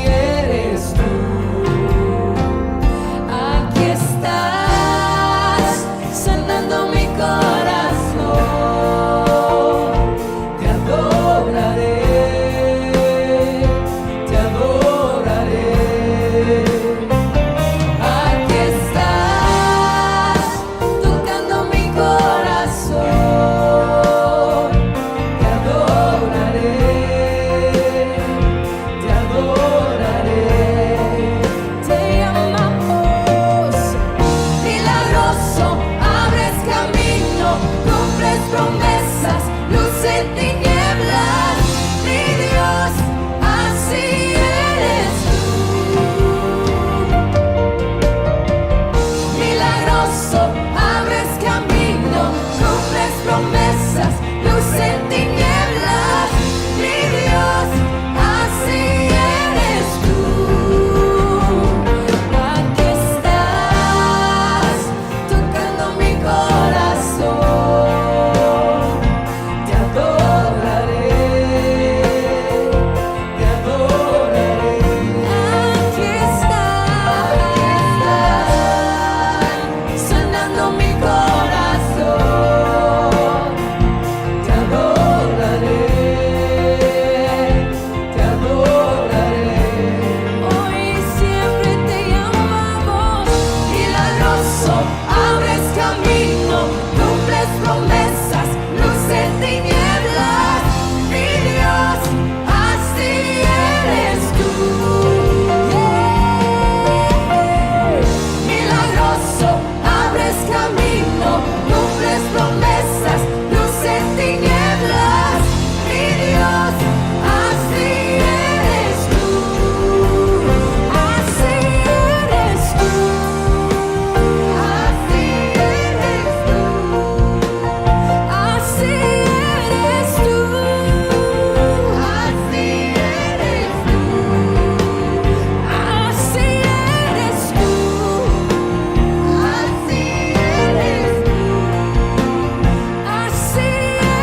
eres tú. Aquí estás, sanando mi corazón. Te adoraré, te adoraré. Aquí estás, tocando mi corazón. Te adoraré, te adoraré. Te amamos, milagroso, abres camino, cumples promesas, luz en tinieblas. Mi Dios, así eres tú. Milagroso, abres camino, cumples promesas, luz en tinieblas. Mi Dios, así eres tú. Aquí estás, tocando mi corazón. Te adoraré, te adoraré. Aquí estás, sanando mi corazón. Te adoraré, te adoraré. Hoy y siempre te amamos. Milagroso, abres camino, cumples promesas, luz en tinieblas. Mi Dios, así eres tú. Milagroso, abres camino, cumples promesas, luz en tinieblas. Mi Dios, así eres tú. Así eres tú. Así eres tú. Así eres tú. Así eres tú. Así eres tú. Así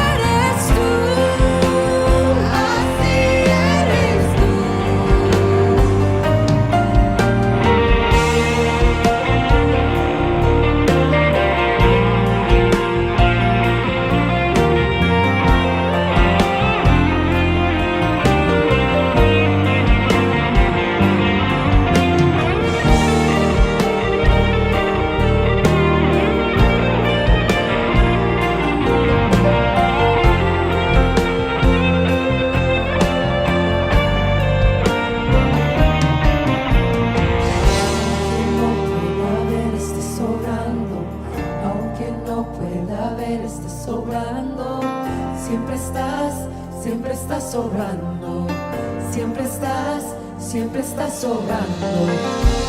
eres tú. Así eres tú. Así eres tú. Aunque no pueda ver, estés sobrando. Siempre estás sobrando. Siempre estás sobrando.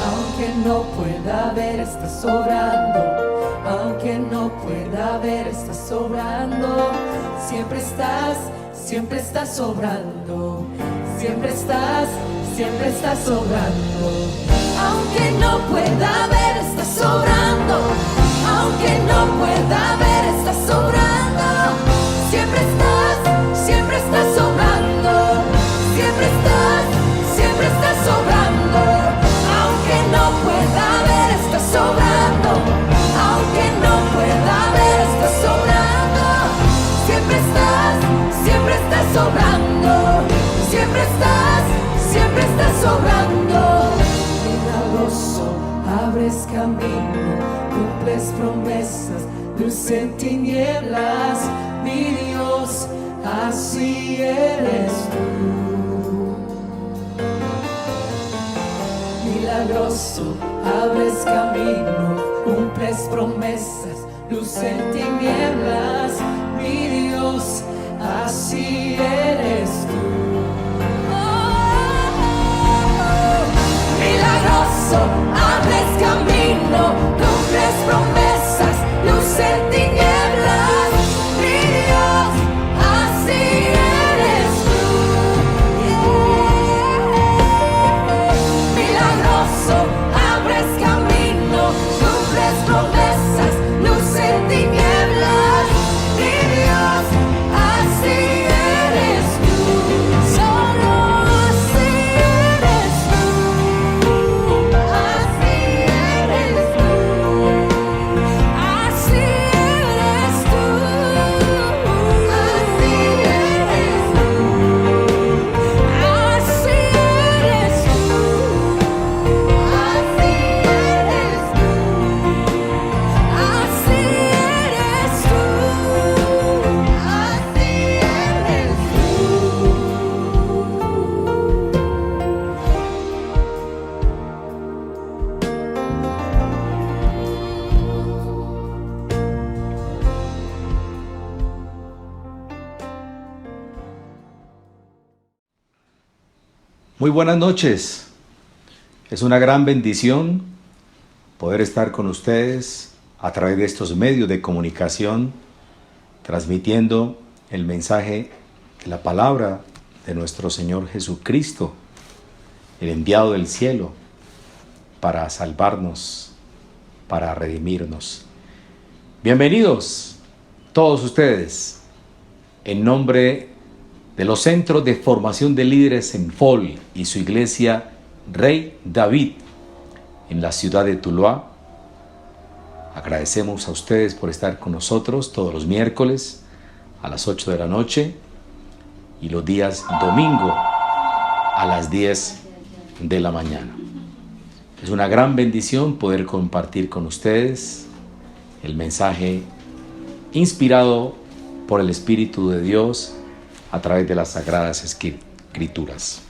Aunque no pueda ver, estás sobrando. Aunque no pueda ver, estás sobrando. Siempre estás sobrando. Siempre estás sobrando. Aunque no pueda ver, estás sobrando. Aunque no pueda ver, estás sobrando. Siempre estás sobrando. Siempre estás sobrando. Aunque no pueda ver, estás sobrando. Aunque no pueda ver, estás sobrando. Siempre estás sobrando. Siempre estás sobrando. Milagroso, abres camino, cumples promesas, luz en tinieblas. Mi Dios, así eres tú. Milagroso, abres camino, cumples promesas, luz en tinieblas. Mi Dios, así eres tú. Milagroso, abres camino, cumples promesas, luz en tinieblas. Mi Dios, así eres tú. Milagroso, abres camino, cumples promesas, luz en tinieblas. Mi Dios, así eres tú. Muy buenas noches. Es una gran bendición poder estar con ustedes a través de estos medios de comunicación, transmitiendo el mensaje de la palabra de nuestro Señor Jesucristo, el enviado del cielo para salvarnos, para redimirnos. Bienvenidos todos ustedes en nombre de los Centros de Formación de Líderes en FOL y su iglesia Rey David en la ciudad de Tuluá. Agradecemos a ustedes por estar con nosotros todos los miércoles a las 8 de la noche y los días domingo a las 10 de la mañana. Es una gran bendición poder compartir con ustedes el mensaje inspirado por el Espíritu de Dios a través de las Sagradas Escrituras.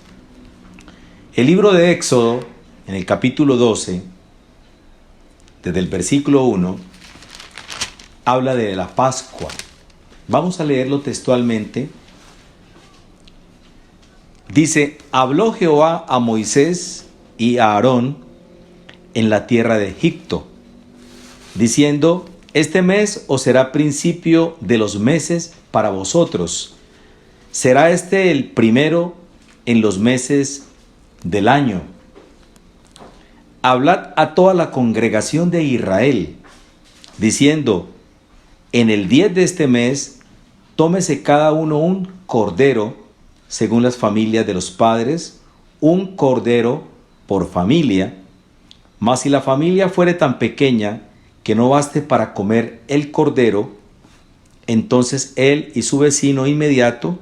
El libro de Éxodo, en el capítulo 12, desde el versículo 1, habla de la Pascua. Vamos a leerlo textualmente. Dice: habló Jehová a Moisés y a Aarón en la tierra de Egipto, diciendo: este mes os será principio de los meses para vosotros. Será este el primero en los meses del año. Hablad a toda la congregación de Israel, diciendo: en el 10 de este mes, tómese cada uno un cordero, según las familias de los padres, un cordero por familia. Mas si la familia fuere tan pequeña que no baste para comer el cordero, entonces él y su vecino inmediato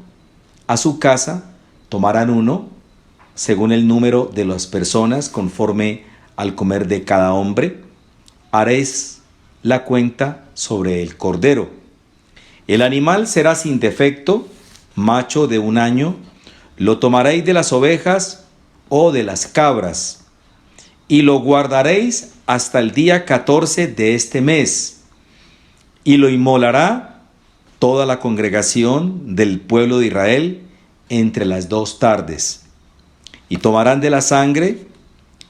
a su casa tomarán uno, según el número de las personas, conforme al comer de cada hombre. Haréis la cuenta sobre el cordero. El animal será sin defecto, macho de 1 año. Lo tomaréis de las ovejas o de las cabras, y lo guardaréis hasta el día 14 de este mes, y lo inmolará toda la congregación del pueblo de Israel entre las 2 tardes. Y tomarán de la sangre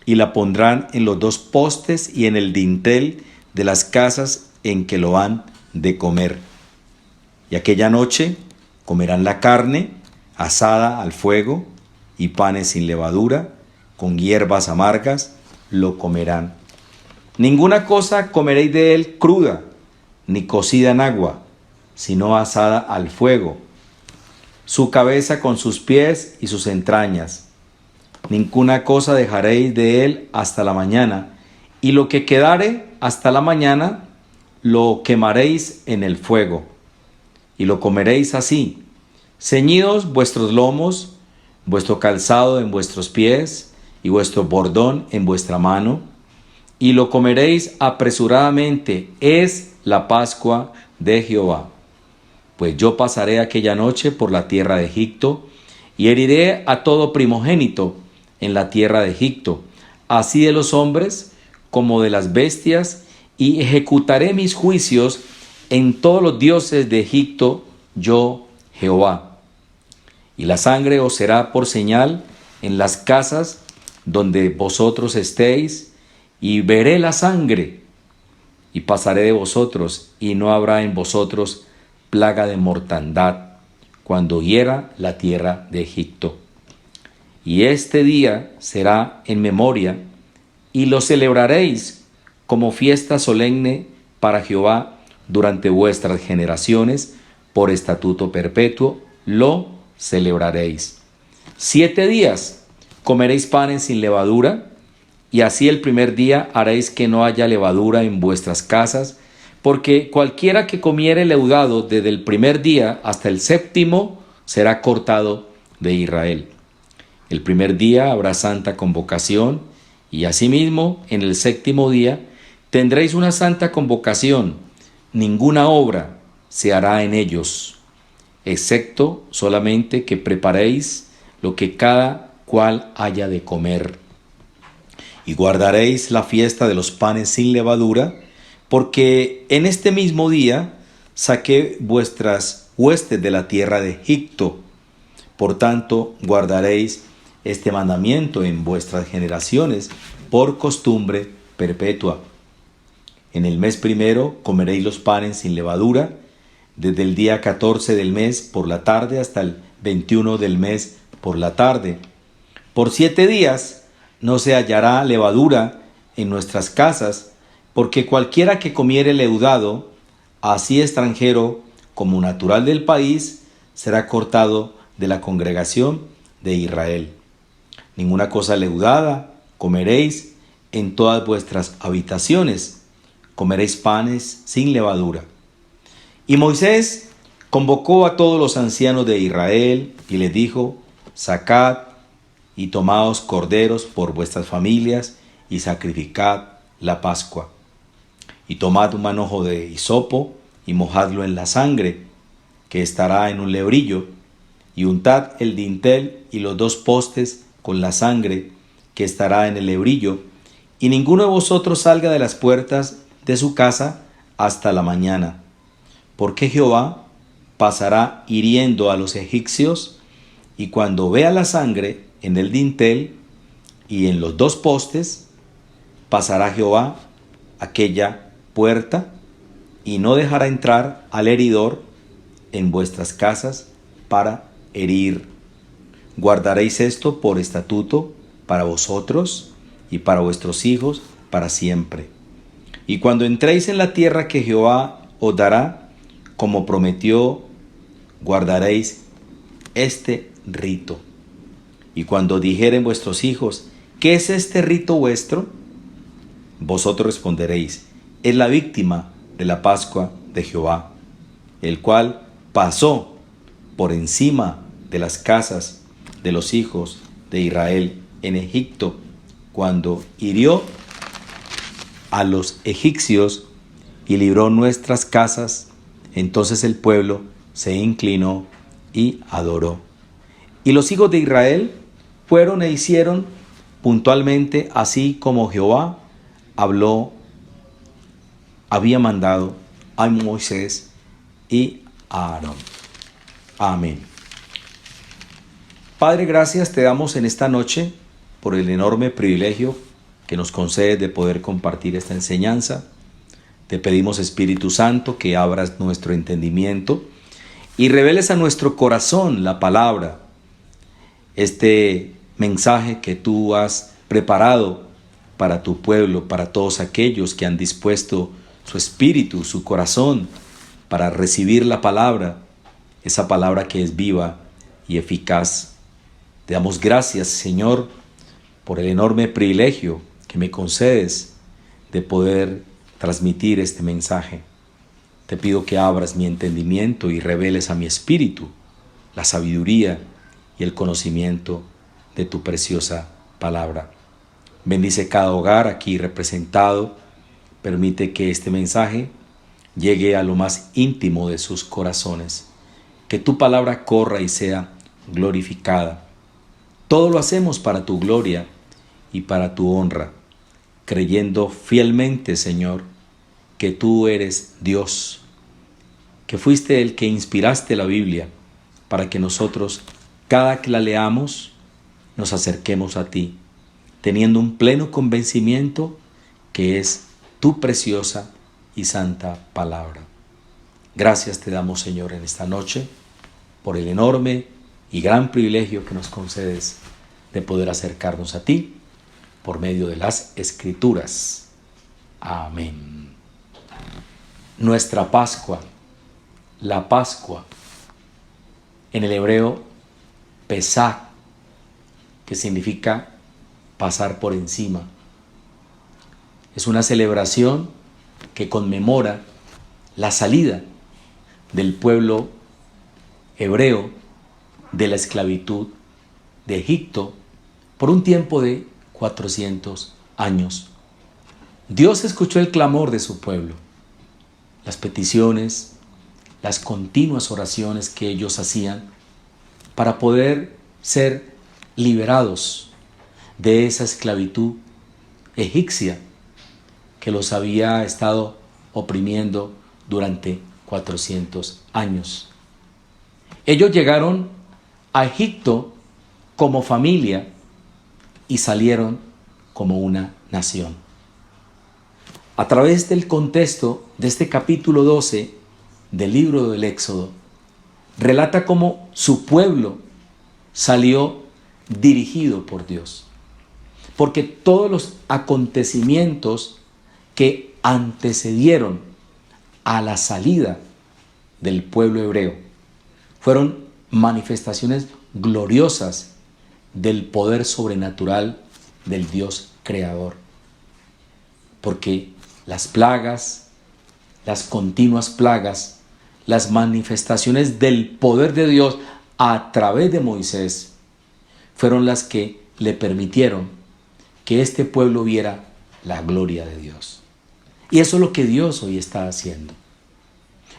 y la pondrán en los 2 postes y en el dintel de las casas en que lo han de comer. Y aquella noche comerán la carne asada al fuego y panes sin levadura, con hierbas amargas lo comerán. Ninguna cosa comeréis de él cruda, ni cocida en agua, sino asada al fuego. Su cabeza con sus pies y sus entrañas. Ninguna cosa dejaréis de él hasta la mañana, y lo que quedare hasta la mañana lo quemaréis en el fuego, y lo comeréis así: ceñidos vuestros lomos, vuestro calzado en vuestros pies, y vuestro bordón en vuestra mano, y lo comeréis apresuradamente. Es la Pascua de Jehová. Pues yo pasaré aquella noche por la tierra de Egipto, y heriré a todo primogénito en la tierra de Egipto, así de los hombres como de las bestias, y ejecutaré mis juicios en todos los dioses de Egipto, yo Jehová. Y la sangre os será por señal en las casas donde vosotros estéis, y veré la sangre, y pasaré de vosotros, y no habrá en vosotros plaga de mortandad cuando hiera la tierra de Egipto. Y este día será en memoria, y lo celebraréis como fiesta solemne para Jehová durante vuestras generaciones, por estatuto perpetuo lo celebraréis. 7 días comeréis panes sin levadura, y así el primer día haréis que no haya levadura en vuestras casas, porque cualquiera que comiere leudado desde el primer día hasta el 7º será cortado de Israel. El primer día habrá santa convocación, y asimismo en el 7º día tendréis una santa convocación. Ninguna obra se hará en ellos, excepto solamente que preparéis lo que cada cual haya de comer. Y guardaréis la fiesta de los panes sin levadura, porque en este mismo día saqué vuestras huestes de la tierra de Egipto. Por tanto, guardaréis este mandamiento en vuestras generaciones por costumbre perpetua. En el mes primero comeréis los panes sin levadura, desde el día 14 del mes por la tarde hasta el 21 del mes por la tarde. Por 7 días no se hallará levadura en nuestras casas, porque cualquiera que comiere leudado, así extranjero como natural del país, será cortado de la congregación de Israel. Ninguna cosa leudada comeréis en todas vuestras habitaciones, comeréis panes sin levadura. Y Moisés convocó a todos los ancianos de Israel y les dijo: sacad y tomaos corderos por vuestras familias y sacrificad la Pascua. Y tomad un manojo de hisopo y mojadlo en la sangre, que estará en un lebrillo, y untad el dintel y los 2 postes con la sangre, que estará en el lebrillo, y ninguno de vosotros salga de las puertas de su casa hasta la mañana, porque Jehová pasará hiriendo a los egipcios, y cuando vea la sangre en el dintel y en los 2 postes, pasará Jehová aquella puerta y no dejará entrar al heridor en vuestras casas para herir. Guardaréis esto por estatuto para vosotros y para vuestros hijos para siempre. Y cuando entréis en la tierra que Jehová os dará, como prometió, guardaréis este rito. Y cuando dijeren vuestros hijos: ¿qué es este rito vuestro?, vosotros responderéis: es la víctima de la Pascua de Jehová, el cual pasó por encima de las casas de los hijos de Israel en Egipto, cuando hirió a los egipcios y libró nuestras casas. Entonces el pueblo se inclinó y adoró. Y los hijos de Israel fueron e hicieron puntualmente así como Jehová había mandado a Moisés y a Aarón. Amén. Padre, gracias te damos en esta noche por el enorme privilegio que nos concedes de poder compartir esta enseñanza. Te pedimos, Espíritu Santo, que abras nuestro entendimiento y reveles a nuestro corazón la palabra, este mensaje que tú has preparado para tu pueblo, para todos aquellos que han dispuesto su espíritu, su corazón, para recibir la palabra, esa palabra que es viva y eficaz. Te damos gracias, Señor, por el enorme privilegio que me concedes de poder transmitir este mensaje. Te pido que abras mi entendimiento y reveles a mi espíritu la sabiduría y el conocimiento de tu preciosa palabra. Bendice cada hogar aquí representado. Permite que este mensaje llegue a lo más íntimo de sus corazones. Que tu palabra corra y sea glorificada. Todo lo hacemos para tu gloria y para tu honra, creyendo fielmente, Señor, que tú eres Dios, que fuiste el que inspiraste la Biblia para que nosotros, cada que la leamos, nos acerquemos a ti, teniendo un pleno convencimiento que es tu preciosa y santa palabra. Gracias te damos, Señor, en esta noche por el enorme y gran privilegio que nos concedes de poder acercarnos a ti por medio de las Escrituras. Amén. Nuestra Pascua, la Pascua, en el hebreo Pesaj, que significa pasar por encima. Es una celebración que conmemora la salida del pueblo hebreo de la esclavitud de Egipto por un tiempo de 400 años. Dios escuchó el clamor de su pueblo, las peticiones, las continuas oraciones que ellos hacían para poder ser liberados de esa esclavitud egipcia que los había estado oprimiendo durante 400 años. Ellos llegaron a Egipto como familia y salieron como una nación. A través del contexto de este capítulo 12 del libro del Éxodo, relata cómo su pueblo salió dirigido por Dios. Porque todos los acontecimientos que antecedieron a la salida del pueblo hebreo fueron manifestaciones gloriosas del poder sobrenatural del Dios creador. Porque las plagas, las continuas plagas, las manifestaciones del poder de Dios a través de Moisés fueron las que le permitieron que este pueblo viera la gloria de Dios. Y eso es lo que Dios hoy está haciendo.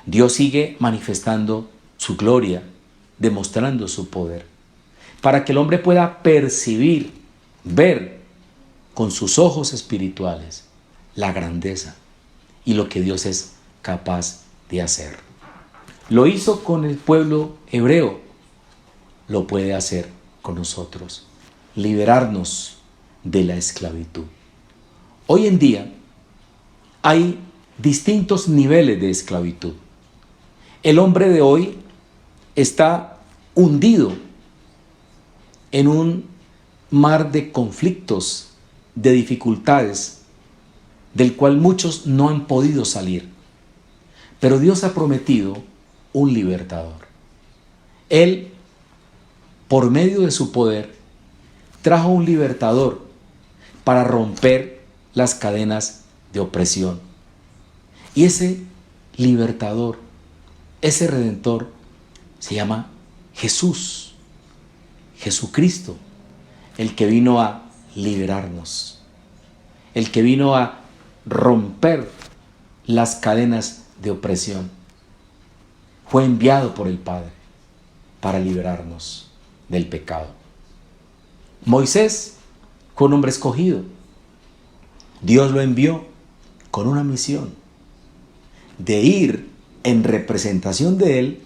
Dios sigue manifestando su gloria, demostrando su poder, para que el hombre pueda percibir, ver con sus ojos espirituales la grandeza y lo que Dios es capaz de hacer. Lo hizo con el pueblo hebreo, lo puede hacer con nosotros, liberarnos de la esclavitud. Hoy en día hay distintos niveles de esclavitud. El hombre de hoy está hundido en un mar de conflictos, de dificultades, del cual muchos no han podido salir. Pero Dios ha prometido un libertador. Él, por medio de su poder, trajo un libertador para romper las cadenas de opresión. Y ese libertador, ese redentor, se llama Jesús, Jesucristo, el que vino a liberarnos, el que vino a romper las cadenas de opresión. Fue enviado por el Padre para liberarnos del pecado. Moisés fue un hombre escogido. Dios lo envió con una misión de ir en representación de él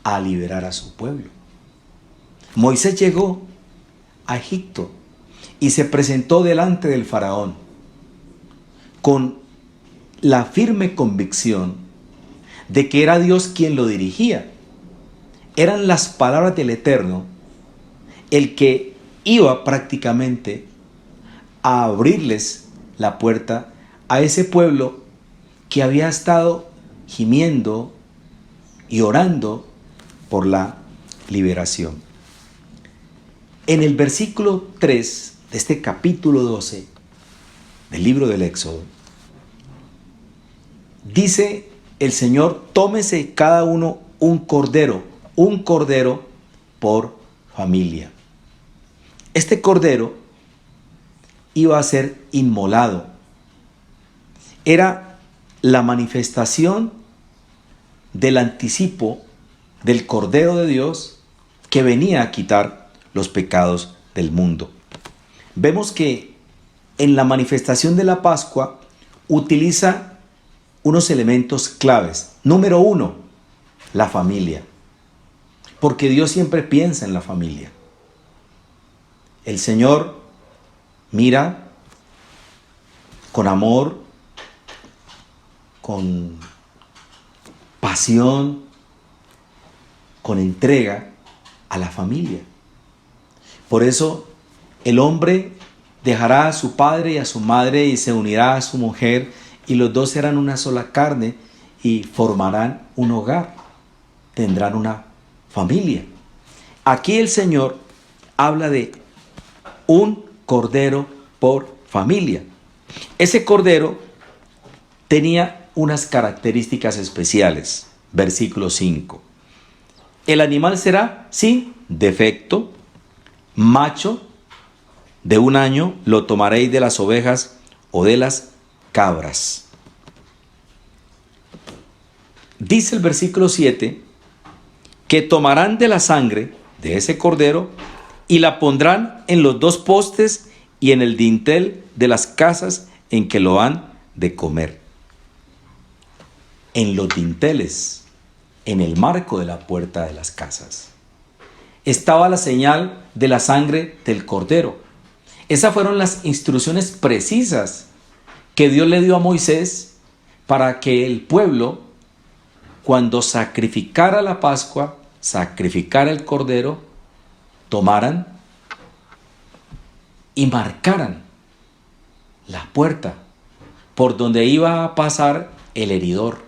a liberar a su pueblo. Moisés llegó a Egipto y se presentó delante del faraón con la firme convicción de que era Dios quien lo dirigía. Eran las palabras del Eterno el que iba prácticamente a abrirles la puerta a ese pueblo que había estado gimiendo y orando por la liberación. En el versículo 3 de este capítulo 12 del libro del Éxodo, dice el Señor: tómese cada uno un cordero por familia. Este cordero iba a ser inmolado. Era la manifestación del anticipo del Cordero de Dios que venía a quitar los pecados del mundo. Vemos que en la manifestación de la Pascua utiliza unos elementos claves. Número 1, la familia. Porque Dios siempre piensa en la familia. El Señor mira con amor, con pasión, con entrega a la familia. Por eso el hombre dejará a su padre y a su madre y se unirá a su mujer, y los dos serán una sola carne y formarán un hogar, tendrán una familia. Aquí el Señor habla de un cordero por familia. Ese cordero tenía unas características especiales. Versículo 5. El animal será sin defecto, macho, de 1 año, lo tomaréis de las ovejas o de las cabras. Dice el versículo 7 que tomarán de la sangre de ese cordero y la pondrán en los 2 postes y en el dintel de las casas en que lo han de comer. En los dinteles, en el marco de la puerta de las casas, estaba la señal de la sangre del cordero. Esas fueron las instrucciones precisas que Dios le dio a Moisés para que el pueblo, cuando sacrificara la Pascua, sacrificara el cordero, tomaran y marcaran la puerta por donde iba a pasar el heridor.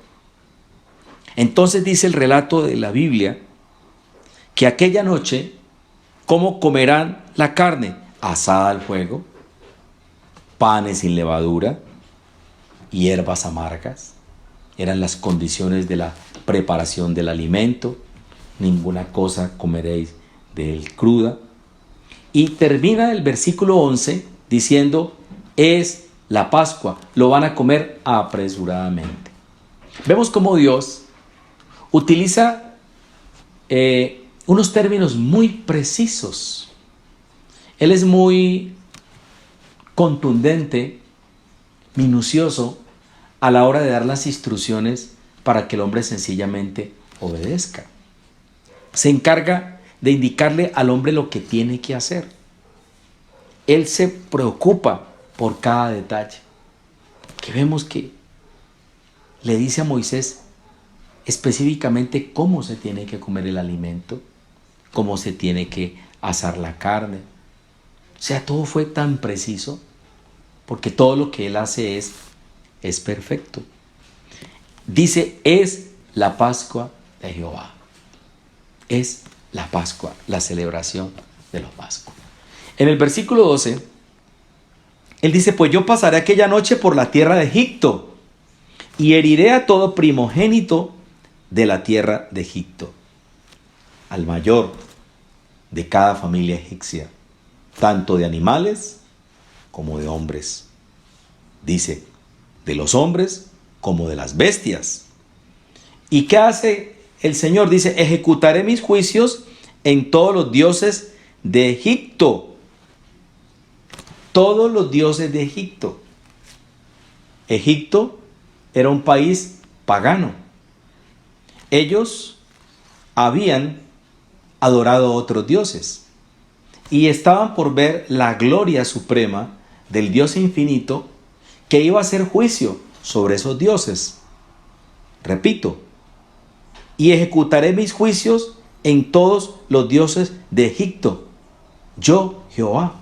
Entonces dice el relato de la Biblia que aquella noche, ¿cómo comerán la carne? Asada al fuego, panes sin levadura, hierbas amargas. Eran las condiciones de la preparación del alimento. Ninguna cosa comeréis de él cruda. Y termina el versículo 11 diciendo, es la Pascua, lo van a comer apresuradamente. Vemos cómo Dios utiliza unos términos muy precisos. Él es muy contundente, minucioso a la hora de dar las instrucciones para que el hombre sencillamente obedezca. Se encarga de indicarle al hombre lo que tiene que hacer. Él se preocupa por cada detalle. Que vemos que le dice a Moisés específicamente cómo se tiene que comer el alimento, cómo se tiene que asar la carne. O sea, todo fue tan preciso, porque todo lo que él hace es perfecto. Dice, es la Pascua de Jehová. Es la Pascua, la celebración de la Pascua. En el versículo 12, él dice, pues yo pasaré aquella noche por la tierra de Egipto y heriré a todo primogénito de la tierra de Egipto, al mayor de cada familia egipcia, tanto de animales como de hombres. Dice, de los hombres como de las bestias. ¿Y qué hace el Señor? Dice, ejecutaré mis juicios en todos los dioses de Egipto. Todos los dioses de Egipto. Egipto era un país pagano. Ellos habían adorado a otros dioses y estaban por ver la gloria suprema del Dios infinito que iba a hacer juicio sobre esos dioses. Repito, y ejecutaré mis juicios en todos los dioses de Egipto. Yo, Jehová.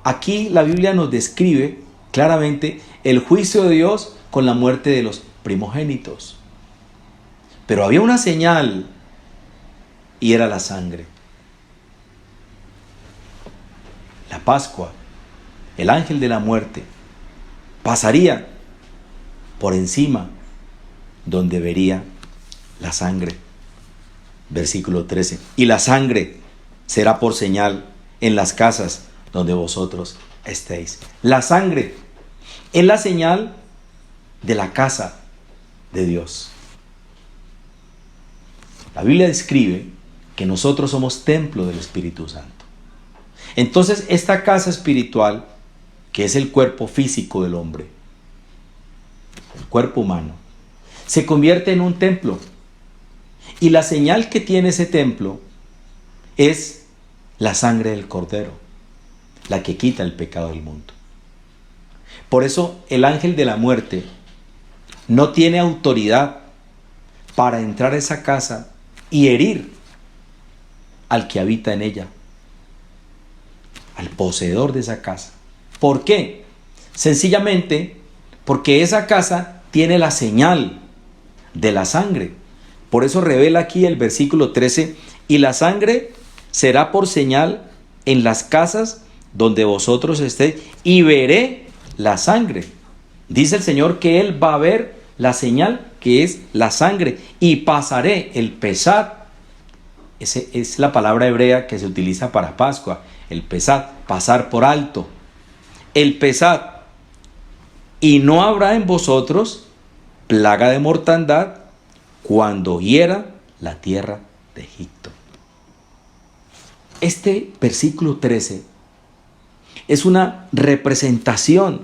Aquí la Biblia nos describe claramente el juicio de Dios con la muerte de los primogénitos. Pero había una señal y era la sangre. La Pascua, el ángel de la muerte, pasaría por encima donde vería la sangre. Versículo 13. Y la sangre será por señal en las casas donde vosotros estéis. La sangre es la señal de la casa de Dios. La Biblia describe que nosotros somos templo del Espíritu Santo. Entonces, esta casa espiritual, que es el cuerpo físico del hombre, el cuerpo humano, se convierte en un templo. Y la señal que tiene ese templo es la sangre del Cordero, la que quita el pecado del mundo. Por eso el ángel de la muerte no tiene autoridad para entrar a esa casa y herir al que habita en ella, al poseedor de esa casa. ¿Por qué? Sencillamente porque esa casa tiene la señal de la sangre. Por eso revela aquí el versículo 13, y la sangre será por señal en las casas donde vosotros estéis, y veré la sangre. Dice el Señor que Él va a ver la señal que es la sangre, y pasaré el pesar. Esa es la palabra hebrea que se utiliza para Pascua, el pesar, pasar por alto. El pesar, y no habrá en vosotros plaga de mortandad cuando hiera la tierra de Egipto. Este versículo 13 es una representación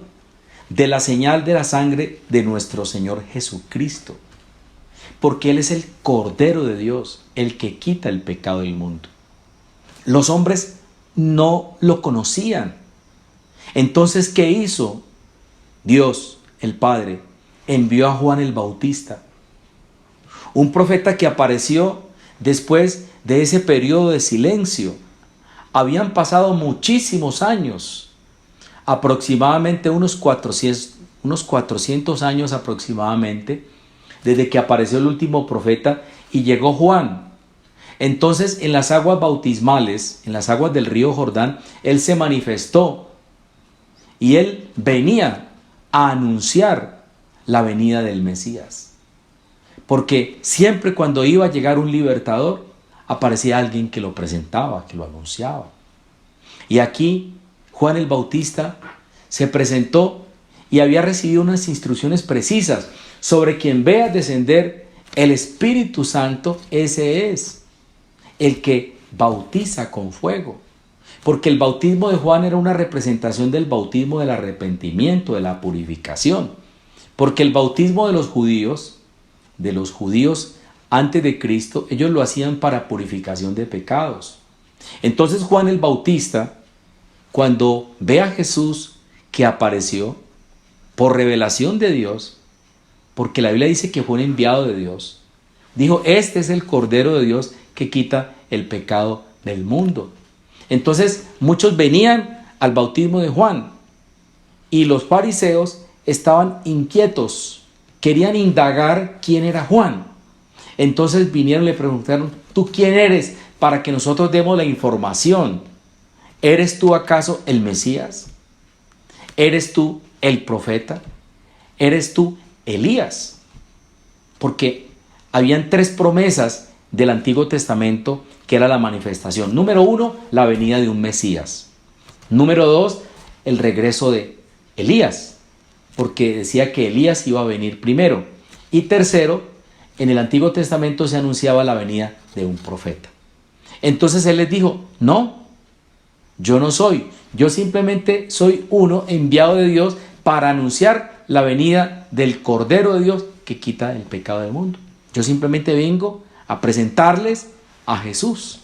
de la señal de la sangre de nuestro Señor Jesucristo, porque Él es el Cordero de Dios, el que quita el pecado del mundo. Los hombres no lo conocían. Entonces, ¿qué hizo? Dios, el Padre, envió a Juan el Bautista, un profeta que apareció después de ese periodo de silencio. Habían pasado muchísimos años, aproximadamente unos 400 años aproximadamente, desde que apareció el último profeta y llegó Juan. Entonces, en las aguas bautismales, en las aguas del río Jordán, él se manifestó y él venía a anunciar la venida del Mesías. Porque siempre cuando iba a llegar un libertador, aparecía alguien que lo presentaba, que lo anunciaba. Y aquí Juan el Bautista se presentó y había recibido unas instrucciones precisas sobre quien vea descender el Espíritu Santo. Ese es el que bautiza con fuego. Porque el bautismo de Juan era una representación del bautismo del arrepentimiento, de la purificación. Porque el bautismo de los judíos antes de Cristo, ellos lo hacían para purificación de pecados. Entonces Juan el Bautista, cuando ve a Jesús que apareció por revelación de Dios, porque la Biblia dice que fue un enviado de Dios, dijo: este es el Cordero de Dios que quita el pecado del mundo. Entonces muchos venían al bautismo de Juan y los fariseos estaban inquietos, querían indagar quién era Juan. Entonces vinieron y le preguntaron: ¿tú quién eres? Para que nosotros demos la información. ¿Eres tú acaso el Mesías? ¿Eres tú el profeta? ¿Eres tú Elías? Porque habían 3 promesas del Antiguo Testamento que era la manifestación. Número 1, la venida de un Mesías. Número 2, el regreso de Elías, porque decía que Elías iba a venir primero. Y tercero, en el Antiguo Testamento se anunciaba la venida de un profeta. Entonces él les dijo: no, yo no soy. Yo simplemente soy uno enviado de Dios para anunciar la venida del Cordero de Dios que quita el pecado del mundo. Yo simplemente vengo a presentarles a Jesús.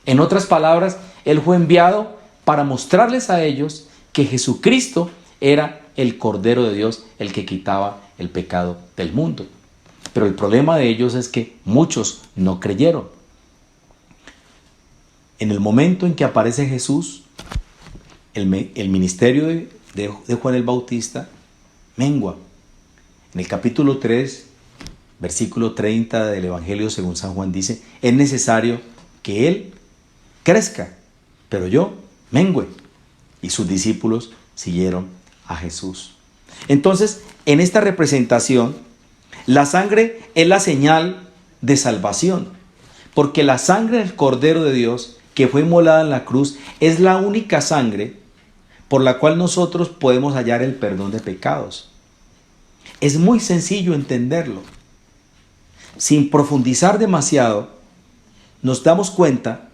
En otras palabras, él fue enviado para mostrarles a ellos que Jesucristo era el Cordero de Dios, el que quitaba el pecado del mundo. Pero el problema de ellos es que muchos no creyeron. En el momento en que aparece Jesús, el ministerio de Juan el Bautista mengua. En el capítulo 3, versículo 30 del Evangelio según San Juan dice: es necesario que Él crezca, pero yo mengüe. Y sus discípulos siguieron a Jesús. Entonces, en esta representación, la sangre es la señal de salvación, porque la sangre del Cordero de Dios que fue inmolada en la cruz es la única sangre por la cual nosotros podemos hallar el perdón de pecados. Es muy sencillo entenderlo. Sin profundizar demasiado, nos damos cuenta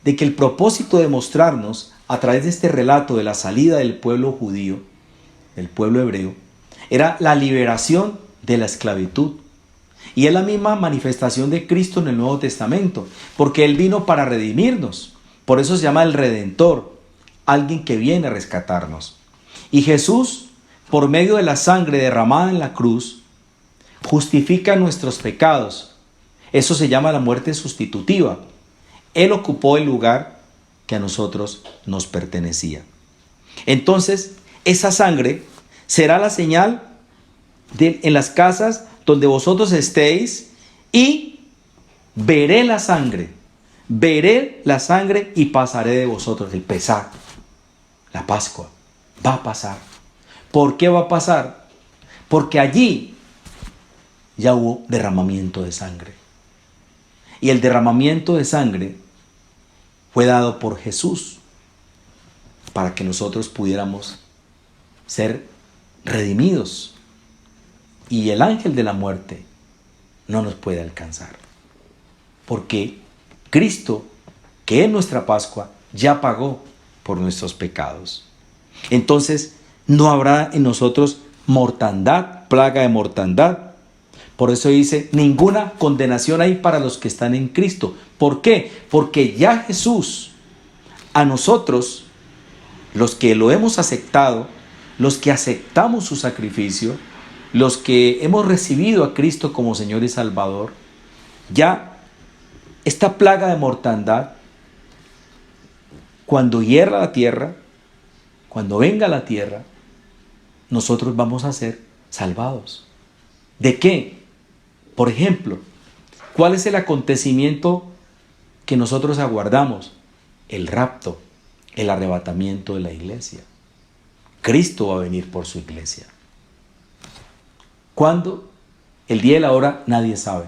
de que el propósito de mostrarnos a través de este relato de la salida del pueblo judío, del pueblo hebreo, era la liberación de la esclavitud. Y es la misma manifestación de Cristo en el Nuevo Testamento, porque Él vino para redimirnos. Por eso se llama el Redentor, alguien que viene a rescatarnos. Y Jesús, por medio de la sangre derramada en la cruz, justifica nuestros pecados. Eso se llama la muerte sustitutiva. Él ocupó el lugar que a nosotros nos pertenecía. Entonces, esa sangre será la señal en las casas donde vosotros estéis, y veré la sangre y pasaré de vosotros. El pesar, la Pascua, va a pasar. ¿Por qué va a pasar? Porque allí ya hubo derramamiento de sangre. Y el derramamiento de sangre fue dado por Jesús para que nosotros pudiéramos ser redimidos. Y el ángel de la muerte no nos puede alcanzar. Porque Cristo, que es nuestra Pascua, ya pagó por nuestros pecados. Entonces no habrá en nosotros mortandad, plaga de mortandad. Por eso dice: ninguna condenación hay para los que están en Cristo. ¿Por qué? Porque ya Jesús A nosotros, los que lo hemos aceptado, los que aceptamos su sacrificio, los que hemos recibido a Cristo como Señor y Salvador, ya esta plaga de mortandad, cuando hierra la tierra, cuando venga la tierra, nosotros vamos a ser salvados. ¿De qué? Por ejemplo, ¿cuál es el acontecimiento que nosotros aguardamos? El rapto, el arrebatamiento de la iglesia. Cristo va a venir por su iglesia. ¿Cuándo? El día y la hora nadie sabe.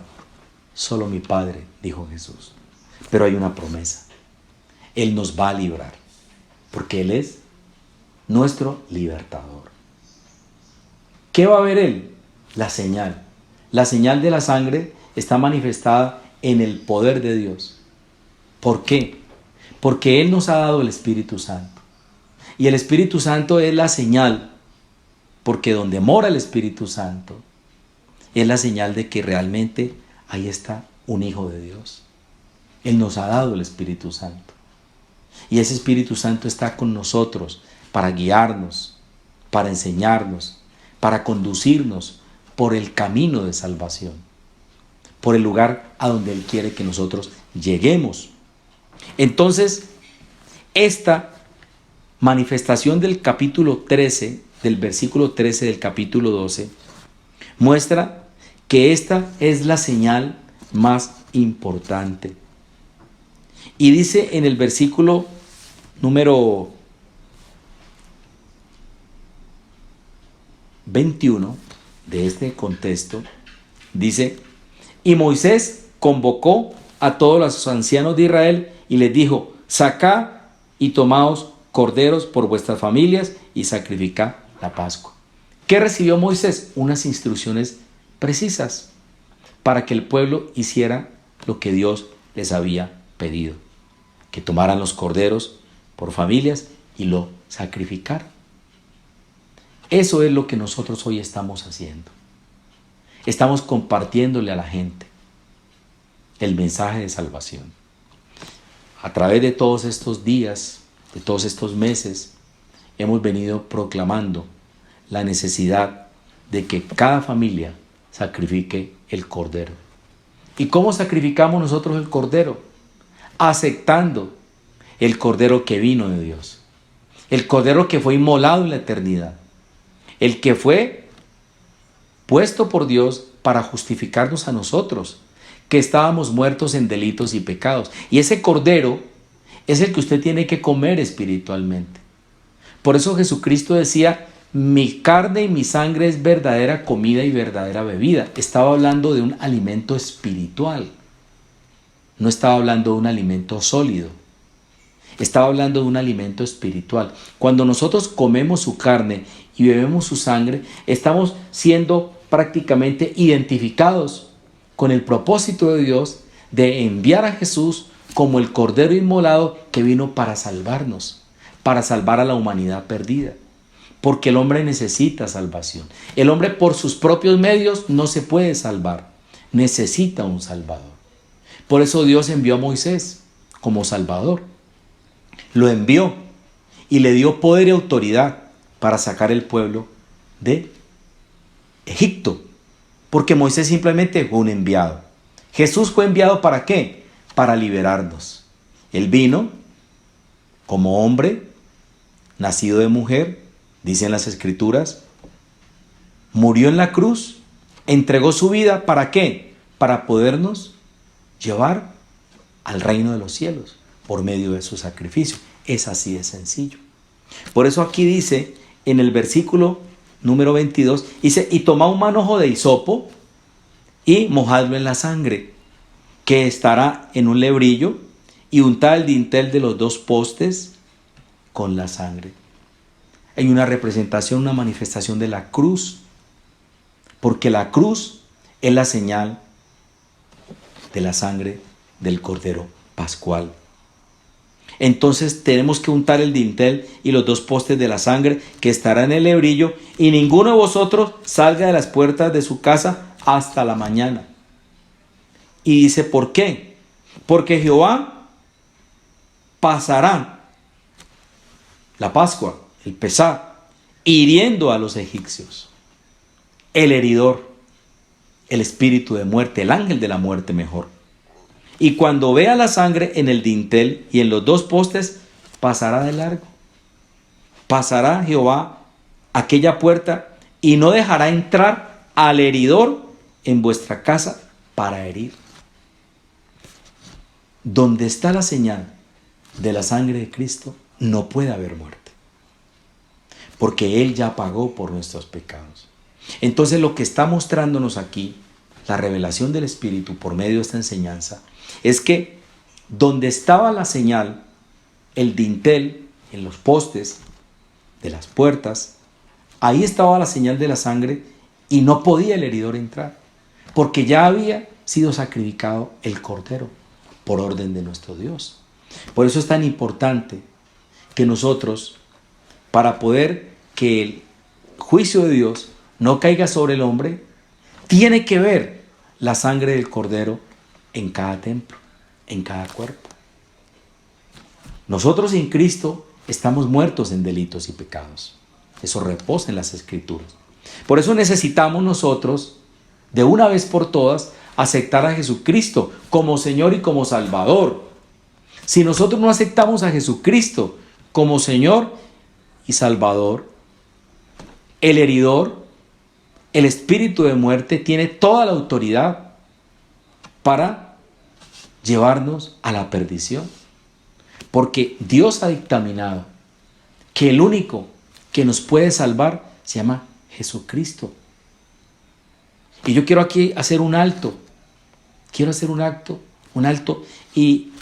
Solo mi Padre, dijo Jesús. Pero hay una promesa. Él nos va a librar, porque Él es nuestro libertador. ¿Qué va a ver Él? La señal. La señal de la sangre está manifestada en el poder de Dios. ¿Por qué? Porque Él nos ha dado el Espíritu Santo. Y el Espíritu Santo es la señal, porque donde mora el Espíritu Santo es la señal de que realmente ahí está un Hijo de Dios. Él nos ha dado el Espíritu Santo. Y ese Espíritu Santo está con nosotros para guiarnos, para enseñarnos, para conducirnos por el camino de salvación, por el lugar a donde Él quiere que nosotros lleguemos. Entonces, esta manifestación del capítulo 13, del versículo 13 del capítulo 12, muestra que esta es la señal más importante. Y dice en el versículo número 21 de este contexto, dice: y Moisés convocó a todos los ancianos de Israel y les dijo: sacad y tomaos corderos por vuestras familias y sacrificad la Pascua. ¿Qué recibió Moisés? Unas instrucciones precisas para que el pueblo hiciera lo que Dios les había pedido, que tomaran los corderos por familias y lo sacrificaran. Eso es lo que nosotros hoy estamos haciendo. Estamos compartiéndole a la gente el mensaje de salvación. A través de todos estos días, de todos estos meses, hemos venido proclamando la necesidad de que cada familia sacrifique el cordero. ¿Y cómo sacrificamos nosotros el cordero? Aceptando el cordero que vino de Dios, el cordero que fue inmolado en la eternidad, el que fue puesto por Dios para justificarnos a nosotros, que estábamos muertos en delitos y pecados. Y ese cordero es el que usted tiene que comer espiritualmente. Por eso Jesucristo decía: mi carne y mi sangre es verdadera comida y verdadera bebida. Estaba hablando de un alimento espiritual. No estaba hablando de un alimento sólido. Estaba hablando de un alimento espiritual. Cuando nosotros comemos su carne y bebemos su sangre, estamos siendo prácticamente identificados con el propósito de Dios de enviar a Jesús como el Cordero inmolado que vino para salvarnos, para salvar a la humanidad perdida. Porque el hombre necesita salvación. El hombre por sus propios medios no se puede salvar. Necesita un Salvador. Por eso Dios envió a Moisés como Salvador. Lo envió y le dio poder y autoridad para sacar el pueblo de Egipto. Porque Moisés simplemente fue un enviado. Jesús fue enviado ¿para qué? Para liberarnos. Él vino como hombre, nacido de mujer, dicen las Escrituras, murió en la cruz, entregó su vida ¿para qué? Para podernos llevar al reino de los cielos por medio de su sacrificio. Es así de sencillo. Por eso aquí dice en el versículo número 22, dice: y toma un manojo de hisopo y mojadlo en la sangre, que estará en un lebrillo, y untad el dintel de los dos postes con la sangre. Hay una representación, una manifestación de la cruz, porque la cruz es la señal de la sangre del Cordero Pascual. Entonces tenemos que untar el dintel y los dos postes de la sangre, que estará en el lebrillo, y ninguno de vosotros salga de las puertas de su casa hasta la mañana. Y dice: ¿por qué? Porque Jehová pasará la Pascua, el Pesá, hiriendo a los egipcios. El heridor, el espíritu de muerte, el ángel de la muerte mejor. Y cuando vea la sangre en el dintel y en los dos postes, pasará de largo. Pasará Jehová aquella puerta y no dejará entrar al heridor en vuestra casa para herir. Donde está la señal de la sangre de Cristo, no puede haber muerte, porque Él ya pagó por nuestros pecados. Entonces lo que está mostrándonos aquí, la revelación del Espíritu por medio de esta enseñanza, es que donde estaba la señal, el dintel, en los postes de las puertas, ahí estaba la señal de la sangre y no podía el heridor entrar, porque ya había sido sacrificado el cordero por orden de nuestro Dios. Por eso es tan importante que nosotros, para poder que el juicio de Dios no caiga sobre el hombre, tiene que ver la sangre del cordero en cada templo, en cada cuerpo. Nosotros en Cristo estamos muertos en delitos y pecados. Eso reposa en las Escrituras. Por eso necesitamos nosotros, de una vez por todas, aceptar a Jesucristo como Señor y como Salvador. Si nosotros no aceptamos a Jesucristo como Señor y Salvador, el heridor, el espíritu de muerte, tiene toda la autoridad para llevarnos a la perdición. Porque Dios ha dictaminado que el único que nos puede salvar se llama Jesucristo. Y yo quiero aquí hacer un alto. Quiero hacer un alto y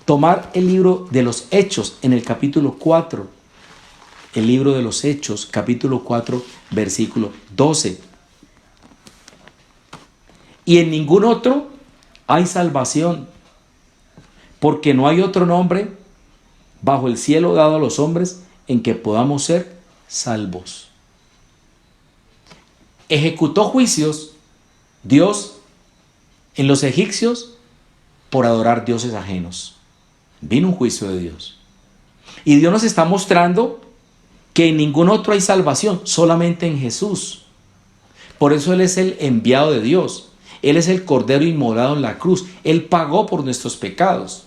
tomar el libro de los Hechos en el capítulo 4. El libro de los Hechos, capítulo 4, versículo 12. Y en ningún otro hay salvación, porque no hay otro nombre bajo el cielo dado a los hombres en que podamos ser salvos. Ejecutó juicios Dios en los egipcios por adorar dioses ajenos. Vino un juicio de Dios. Y Dios nos está mostrando que en ningún otro hay salvación, solamente en Jesús. Por eso Él es el enviado de Dios. Él es el Cordero inmolado en la cruz. Él pagó por nuestros pecados.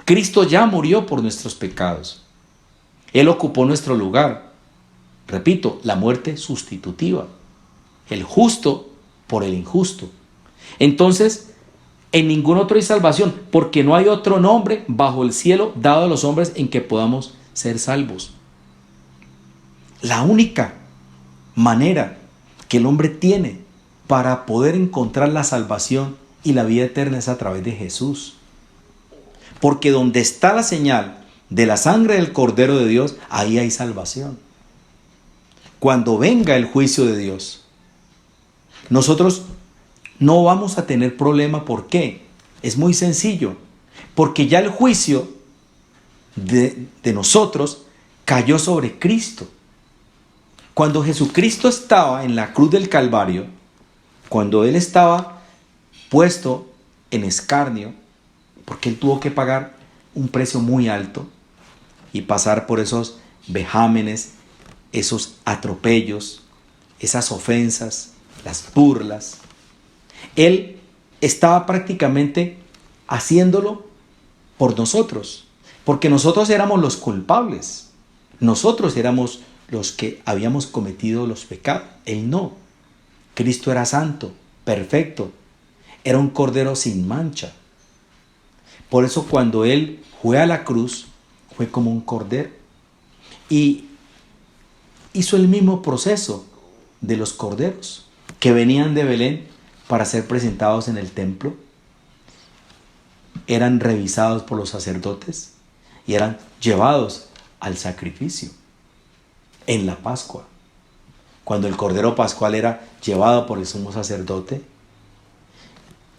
Cristo ya murió por nuestros pecados. Él ocupó nuestro lugar. Repito, la muerte sustitutiva. El justo por el injusto. Entonces, en ningún otro hay salvación, porque no hay otro nombre bajo el cielo dado a los hombres en que podamos ser salvos. La única manera que el hombre tiene para poder encontrar la salvación y la vida eterna es a través de Jesús. Porque donde está la señal de la sangre del Cordero de Dios, ahí hay salvación. Cuando venga el juicio de Dios, nosotros no vamos a tener problema. ¿Por qué? Es muy sencillo. Porque ya el juicio de nosotros cayó sobre Cristo. Cuando Jesucristo estaba en la cruz del Calvario, cuando Él estaba puesto en escarnio, porque Él tuvo que pagar un precio muy alto y pasar por esos vejámenes, esos atropellos, esas ofensas, las burlas. Él estaba prácticamente haciéndolo por nosotros, porque nosotros éramos los culpables. Nosotros éramos los que habíamos cometido los pecados. Él no. Cristo era santo, perfecto. Era un cordero sin mancha. Por eso cuando Él fue a la cruz, fue como un cordero. Y hizo el mismo proceso de los corderos que venían de Belén para ser presentados en el templo. Eran revisados por los sacerdotes y eran llevados al sacrificio en la Pascua. Cuando el cordero pascual era llevado por el sumo sacerdote,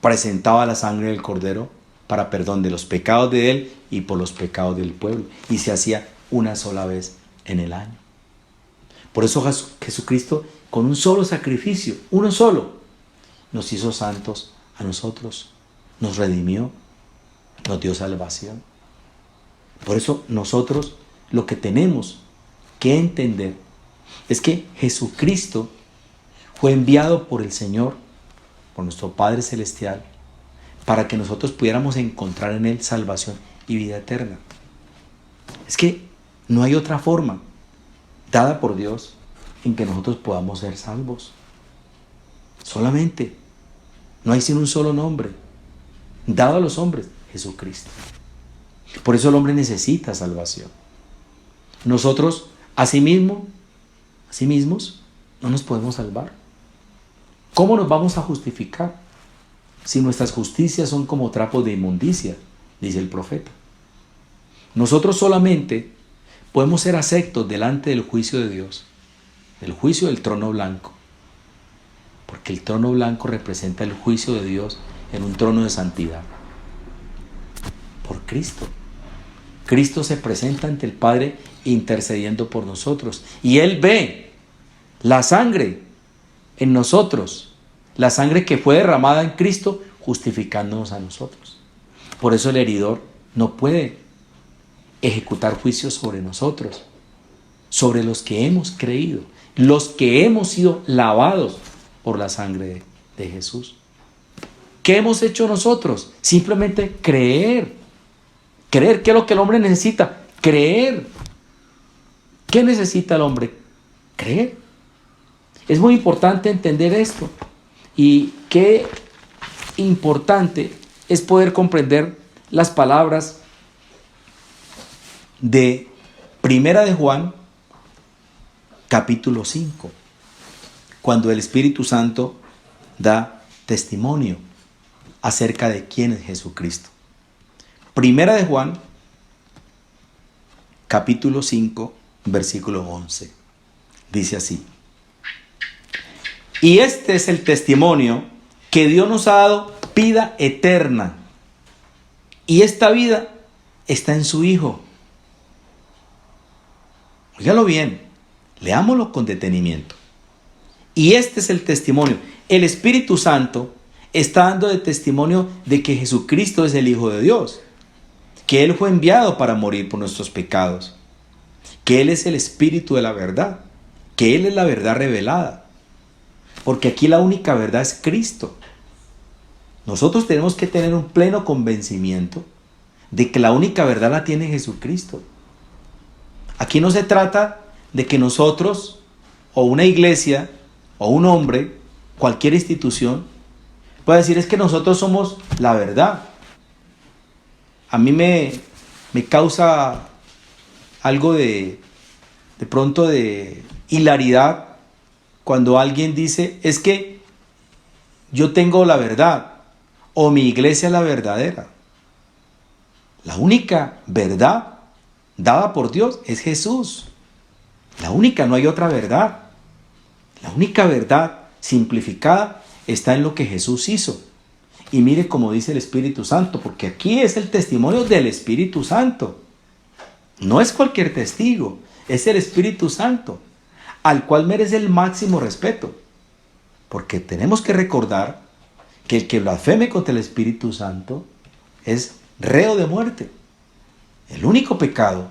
presentaba la sangre del cordero para perdón de los pecados de él y por los pecados del pueblo, y se hacía una sola vez en el año. Por eso Jesucristo, con un solo sacrificio, uno solo, nos hizo santos a nosotros, nos redimió, nos dio salvación. Por eso nosotros lo que tenemos que entender es que Jesucristo fue enviado por el Señor, por nuestro Padre Celestial, para que nosotros pudiéramos encontrar en Él salvación y vida eterna. Es que no hay otra forma dada por Dios en que nosotros podamos ser salvos. Solamente. No hay sino un solo nombre dado a los hombres, Jesucristo. Por eso el hombre necesita salvación. Nosotros, asimismos, no nos podemos salvar. ¿Cómo nos vamos a justificar si nuestras justicias son como trapos de inmundicia? Dice el profeta. Nosotros solamente podemos ser aceptos delante del juicio de Dios, del juicio del trono blanco, porque el trono blanco representa el juicio de Dios en un trono de santidad. Por Cristo. Cristo se presenta ante el Padre intercediendo por nosotros. Y Él ve la sangre en nosotros, la sangre que fue derramada en Cristo, justificándonos a nosotros. Por eso el heridor no puede ejecutar juicios sobre nosotros, sobre los que hemos creído, los que hemos sido lavados por la sangre de Jesús. ¿Qué hemos hecho nosotros? Simplemente creer. Creer, ¿qué es lo que el hombre necesita? Creer. ¿Qué necesita el hombre? Creer. Es muy importante entender esto. Y qué importante es poder comprender las palabras de Primera de Juan, capítulo 5, cuando el Espíritu Santo da testimonio acerca de quién es Jesucristo. Primera de Juan, capítulo 5, versículo 11. Dice así: y este es el testimonio que Dios nos ha dado, vida eterna. Y esta vida está en su Hijo. Óigalo bien, leámoslo con detenimiento. Y este es el testimonio. El Espíritu Santo está dando de testimonio de que Jesucristo es el Hijo de Dios, que Él fue enviado para morir por nuestros pecados, que Él es el Espíritu de la verdad, que Él es la verdad revelada. Porque aquí la única verdad es Cristo. Nosotros tenemos que tener un pleno convencimiento de que la única verdad la tiene Jesucristo. Aquí no se trata de que nosotros, o una iglesia, o un hombre, cualquier institución, pueda decir es que nosotros somos la verdad. A mí me causa algo de pronto de hilaridad cuando alguien dice es que yo tengo la verdad o mi iglesia es la verdadera. La única verdad dada por Dios es Jesús. La única, no hay otra verdad. La única verdad simplificada está en lo que Jesús hizo. Y mire cómo dice el Espíritu Santo, porque aquí es el testimonio del Espíritu Santo. No es cualquier testigo, es el Espíritu Santo, al cual merece el máximo respeto. Porque tenemos que recordar que el que blasfeme contra el Espíritu Santo es reo de muerte. El único pecado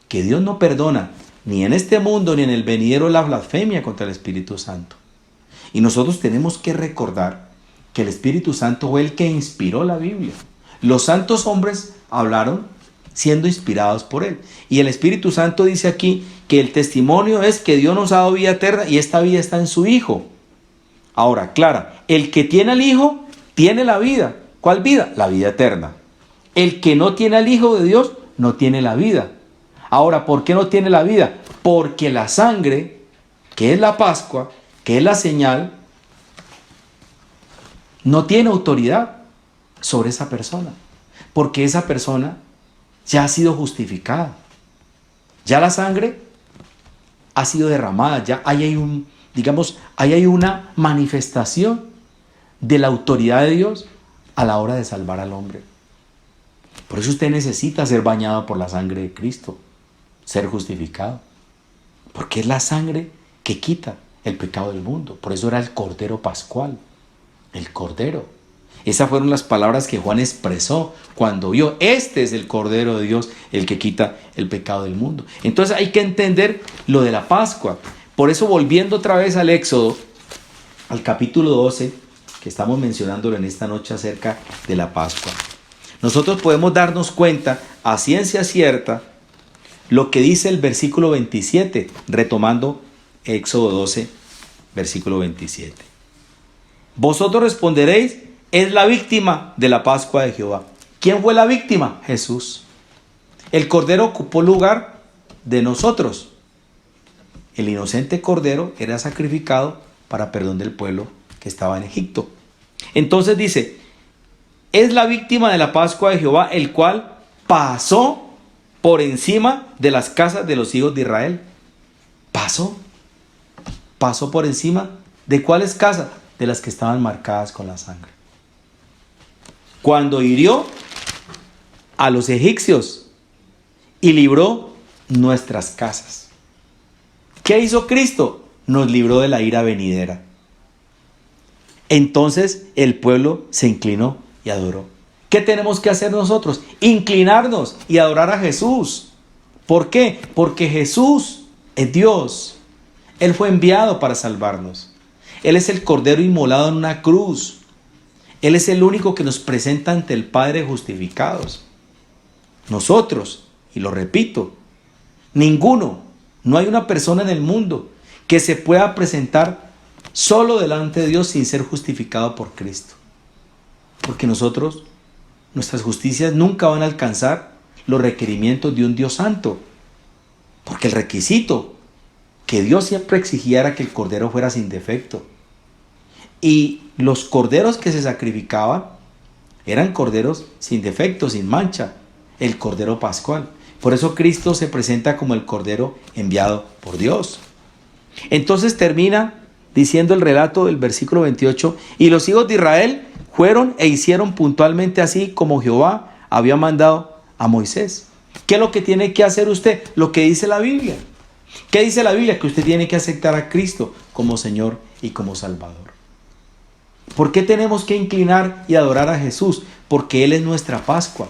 que Dios no perdona, ni en este mundo ni en el venidero, es la blasfemia contra el Espíritu Santo. Y nosotros tenemos que recordar que el Espíritu Santo fue el que inspiró la Biblia. Los santos hombres hablaron siendo inspirados por Él. Y el Espíritu Santo dice aquí que el testimonio es que Dios nos ha dado vida eterna y esta vida está en su Hijo. Ahora, clara, el que tiene al Hijo tiene la vida. ¿Cuál vida? La vida eterna. El que no tiene al Hijo de Dios no tiene la vida. Ahora, ¿por qué no tiene la vida? Porque la sangre, que es la Pascua, que es la señal, no tiene autoridad sobre esa persona. Porque esa persona ya ha sido justificada. Ya la sangre ha sido derramada. Ya ahí hay una manifestación de la autoridad de Dios a la hora de salvar al hombre. Por eso usted necesita ser bañado por la sangre de Cristo, ser justificado. Porque es la sangre que quita el pecado del mundo. Por eso era el Cordero Pascual, el Cordero. Esas fueron las palabras que Juan expresó cuando vio: este es el Cordero de Dios, el que quita el pecado del mundo. Entonces hay que entender lo de la Pascua. Por eso, volviendo otra vez al Éxodo, al capítulo 12, que estamos mencionándolo en esta noche acerca de la Pascua, nosotros podemos darnos cuenta a ciencia cierta lo que dice el versículo 27, retomando Éxodo 12, versículo 27. Vosotros responderéis: es la víctima de la Pascua de Jehová. ¿Quién fue la víctima? Jesús. El Cordero ocupó lugar de nosotros. El inocente Cordero era sacrificado para perdón del pueblo que estaba en Egipto. Entonces dice: es la víctima de la Pascua de Jehová, el cual pasó por encima de las casas de los hijos de Israel. Pasó por encima de ¿cuáles casas? De las que estaban marcadas con la sangre. Cuando hirió a los egipcios y libró nuestras casas. ¿Qué hizo Cristo? Nos libró de la ira venidera. Entonces el pueblo se inclinó y adoró. ¿Qué tenemos que hacer nosotros? Inclinarnos y adorar a Jesús. ¿Por qué? Porque Jesús es Dios. Él fue enviado para salvarnos. Él es el Cordero inmolado en una cruz. Él es el único que nos presenta ante el Padre justificados. Nosotros, y lo repito, no hay una persona en el mundo que se pueda presentar solo delante de Dios sin ser justificado por Cristo. Porque nuestras justicias nunca van a alcanzar los requerimientos de un Dios santo. Porque el requisito que Dios siempre exigía era que el cordero fuera sin defecto. Y los corderos que se sacrificaban eran corderos sin defecto, sin mancha, el cordero pascual. Por eso Cristo se presenta como el cordero enviado por Dios. Entonces termina diciendo el relato del versículo 28: y los hijos de Israel fueron e hicieron puntualmente así como Jehová había mandado a Moisés. ¿Qué es lo que tiene que hacer usted? Lo que dice la Biblia. ¿Qué dice la Biblia? Que usted tiene que aceptar a Cristo como Señor y como Salvador. ¿Por qué tenemos que inclinar y adorar a Jesús? Porque Él es nuestra Pascua.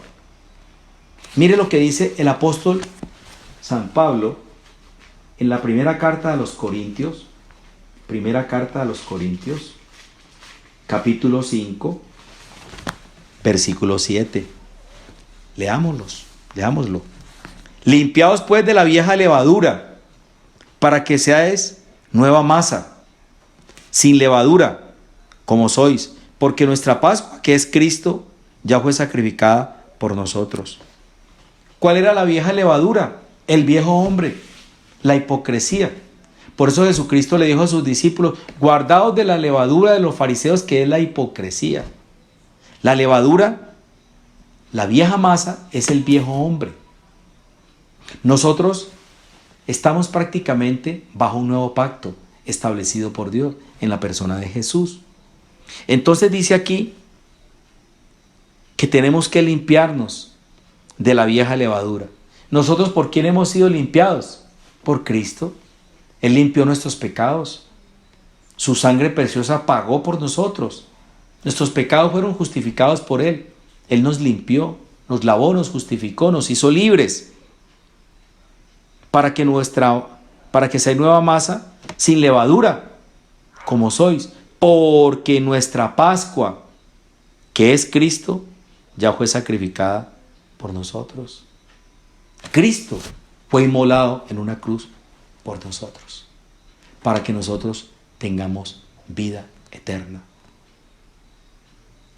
Mire lo que dice el apóstol San Pablo en la primera carta a los Corintios, capítulo 5, versículo 7. Leámoslo. Limpiaos pues de la vieja levadura, para que seáis nueva masa, sin levadura, como sois, porque nuestra Pascua, que es Cristo, ya fue sacrificada por nosotros. ¿Cuál era la vieja levadura? El viejo hombre, la hipocresía. Por eso Jesucristo le dijo a sus discípulos: guardaos de la levadura de los fariseos, que es la hipocresía. La levadura, la vieja masa, es el viejo hombre. Nosotros estamos prácticamente bajo un nuevo pacto establecido por Dios en la persona de Jesús. Entonces dice aquí que tenemos que limpiarnos de la vieja levadura. ¿Nosotros por quién hemos sido limpiados? Por Cristo. Él limpió nuestros pecados. Su sangre preciosa pagó por nosotros. Nuestros pecados fueron justificados por Él. Él nos limpió, nos lavó, nos justificó, nos hizo libres. Para que seáis nueva masa, sin levadura, como sois. Porque nuestra Pascua, que es Cristo, ya fue sacrificada por nosotros. Cristo fue inmolado en una cruz por nosotros, para que nosotros tengamos vida eterna.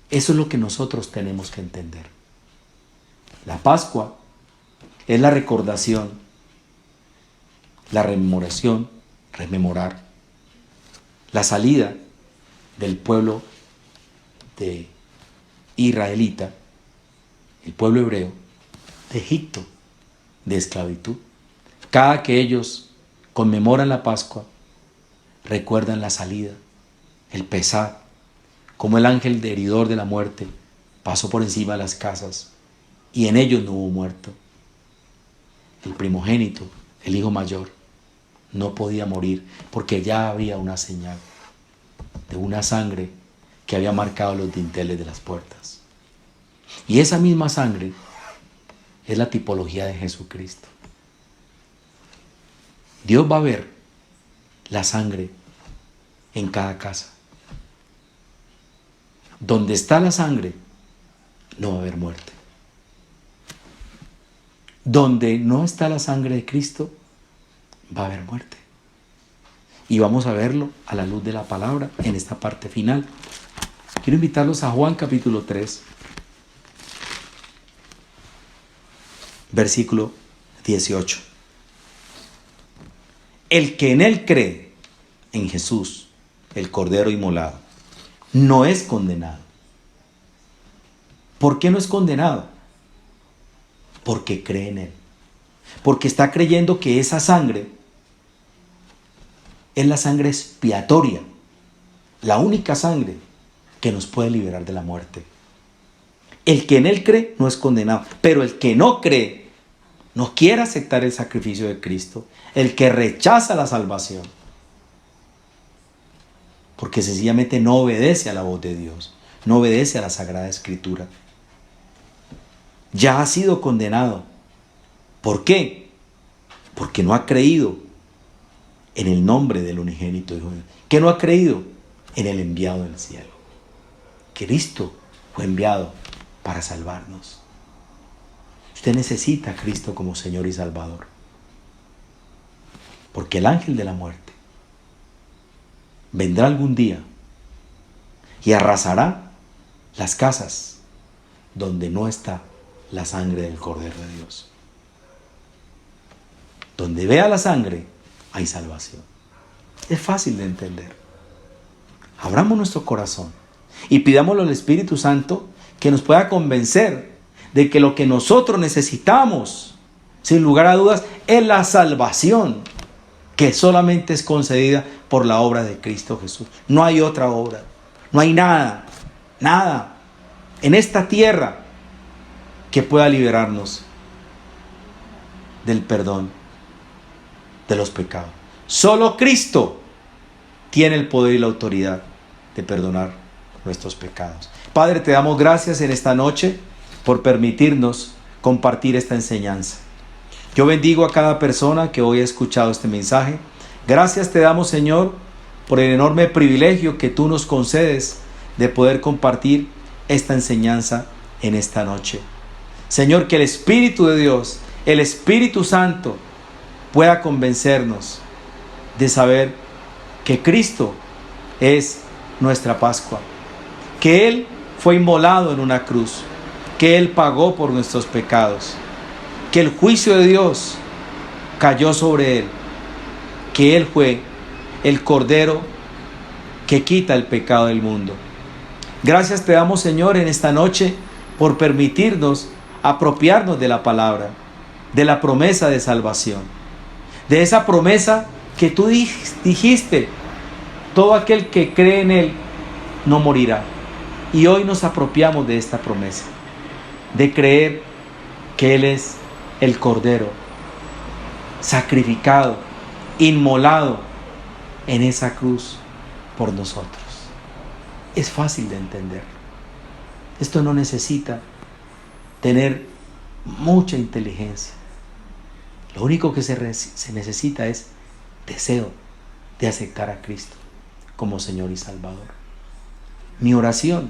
Eso es lo que nosotros tenemos que entender. La Pascua es la recordación, la rememoración, rememorar la salida del pueblo de israelita, el pueblo hebreo, de Egipto, de esclavitud. Cada que ellos conmemoran la Pascua, recuerdan la salida, el pesar, como el ángel heridor de la muerte pasó por encima de las casas y en ellos no hubo muerto. El primogénito, el hijo mayor, no podía morir porque ya había una señal de una sangre que había marcado los dinteles de las puertas. Y esa misma sangre es la tipología de Jesucristo. Dios va a ver la sangre en cada casa. Donde está la sangre, no va a haber muerte. Donde no está la sangre de Cristo, va a haber muerte. Y vamos a verlo a la luz de la palabra en esta parte final. Quiero invitarlos a Juan capítulo 3, versículo 18. El que en él cree, en Jesús, el Cordero inmolado, no es condenado. ¿Por qué no es condenado? Porque cree en él. Porque está creyendo que esa sangre es la sangre expiatoria, la única sangre que nos puede liberar de la muerte. El que en él cree no es condenado, pero el que no cree, no quiere aceptar el sacrificio de Cristo, el que rechaza la salvación, porque sencillamente no obedece a la voz de Dios, no obedece a la Sagrada Escritura, ya ha sido condenado. ¿Por qué? Porque no ha creído en el nombre del unigénito Hijo de Dios. ¿Qué no ha creído? En el enviado del cielo. Cristo fue enviado para salvarnos. Usted necesita a Cristo como Señor y Salvador. Porque el ángel de la muerte vendrá algún día y arrasará las casas donde no está la sangre del Cordero de Dios. Donde vea la sangre, hay salvación. Es fácil de entender. Abramos nuestro corazón y pidámosle al Espíritu Santo que nos pueda convencer de que lo que nosotros necesitamos, sin lugar a dudas, es la salvación, que solamente es concedida por la obra de Cristo Jesús. No hay otra obra, no hay nada en esta tierra que pueda liberarnos del perdón de los pecados. Solo Cristo tiene el poder y la autoridad de perdonar nuestros pecados. Padre, te damos gracias en esta noche por permitirnos compartir esta enseñanza. Yo bendigo a cada persona que hoy ha escuchado este mensaje. Gracias te damos, Señor, por el enorme privilegio que tú nos concedes de poder compartir esta enseñanza en esta noche. Señor, que el Espíritu de Dios, el Espíritu Santo, pueda convencernos de saber que Cristo es nuestra Pascua, que Él fue inmolado en una cruz, que Él pagó por nuestros pecados, que el juicio de Dios cayó sobre Él, que Él fue el Cordero que quita el pecado del mundo. Gracias te damos, Señor, en esta noche por permitirnos apropiarnos de la palabra, de la promesa de salvación, de esa promesa que tú dijiste, todo aquel que cree en Él no morirá. Y hoy nos apropiamos de esta promesa, de creer que Él es el Cordero, sacrificado, inmolado en esa cruz por nosotros. Es fácil de entender. Esto no necesita tener mucha inteligencia. Lo único que se necesita es deseo de aceptar a Cristo como Señor y Salvador. Mi oración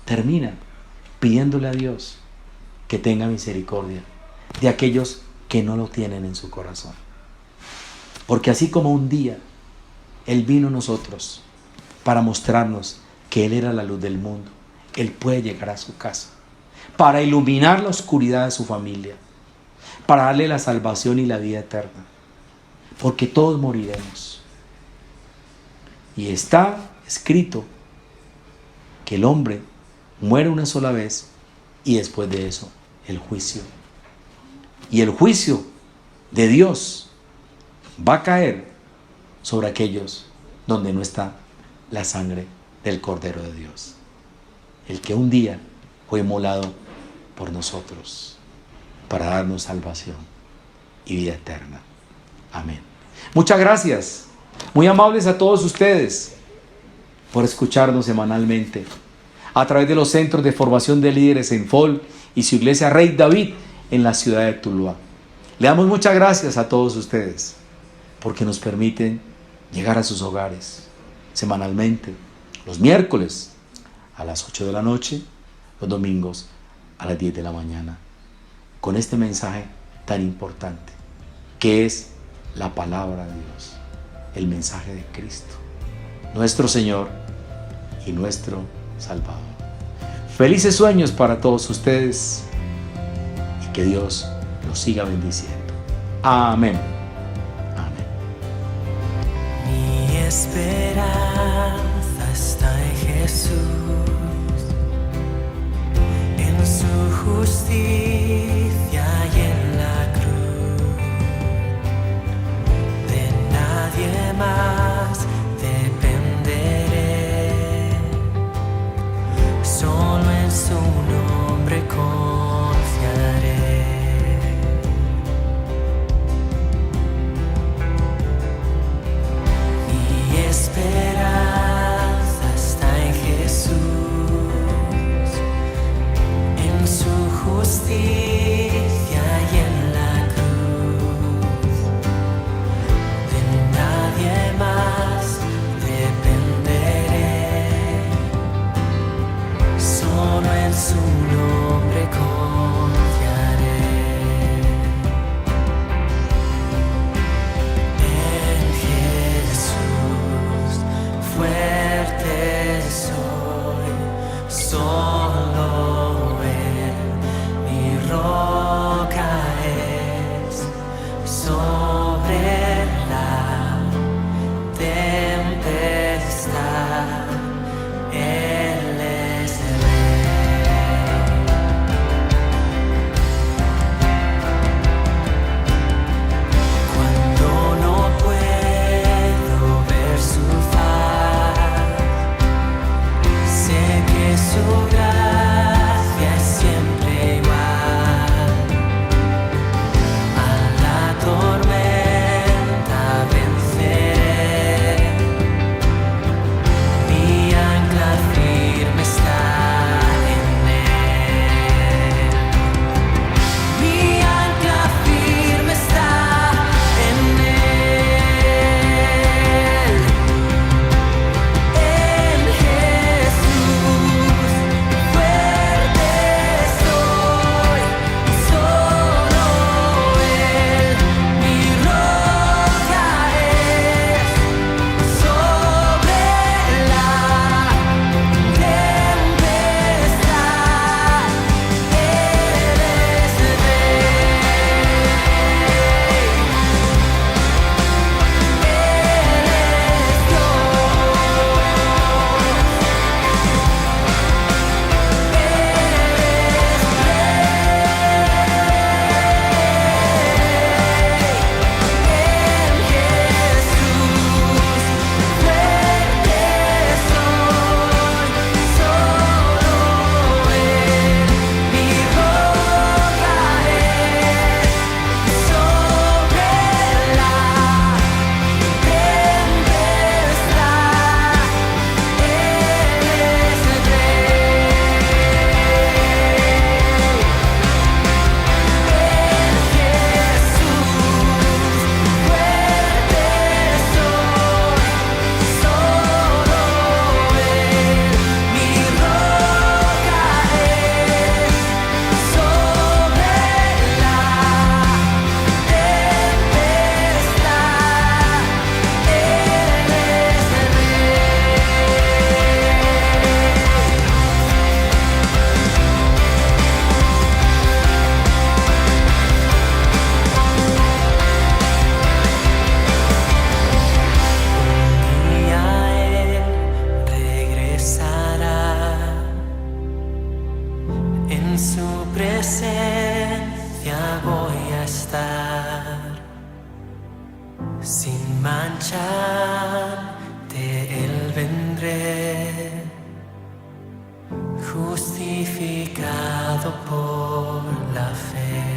termina pidiéndole a Dios que tenga misericordia de aquellos que no lo tienen en su corazón. Porque así como un día Él vino a nosotros para mostrarnos que Él era la luz del mundo, Él puede llegar a su casa para iluminar la oscuridad de su familia, para darle la salvación y la vida eterna. Porque todos moriremos. Y está escrito que el hombre muere una sola vez y después de eso el juicio. Y el juicio de Dios va a caer sobre aquellos donde no está la sangre del Cordero de Dios, el que un día fue inmolado por nosotros para darnos salvación y vida eterna. Amén. Muchas gracias. Muy amables a todos ustedes. por escucharnos semanalmente a través de los centros de formación de líderes en FOL y su iglesia Rey David en la ciudad de Tuluá. Le damos muchas gracias a todos ustedes porque nos permiten llegar a sus hogares semanalmente, los miércoles a las 8 de la noche, los domingos a las 10 de la mañana, con este mensaje tan importante que es la palabra de Dios, el mensaje de Cristo, nuestro Señor y nuestro Salvador. Felices sueños para todos ustedes y que Dios los siga bendiciendo. Amén. Amén. Mi esperanza está en Jesús, en su justicia y en la cruz. De nadie más dependeré, solo en su nombre confiaré. Mi esperanza está en Jesús, en su justicia y en la cruz. De nadie más dependeré, solo en su nombre confiaré. En Jesús fuerte soy, solo Él mi roca es. Sobre la tempestad Él es Rey. Cuando no puedo ver su faz, sé que su gracia es siempre igual. A la tormenta venceré, mi ancla firme está en Él. Mi ancla firme está en Él. En Jesús fuerte soy, solo Él mi roca es. Sobre la tempestad Él es en su presencia voy a estar, sin mancha de Él vendré, justificado por la fe.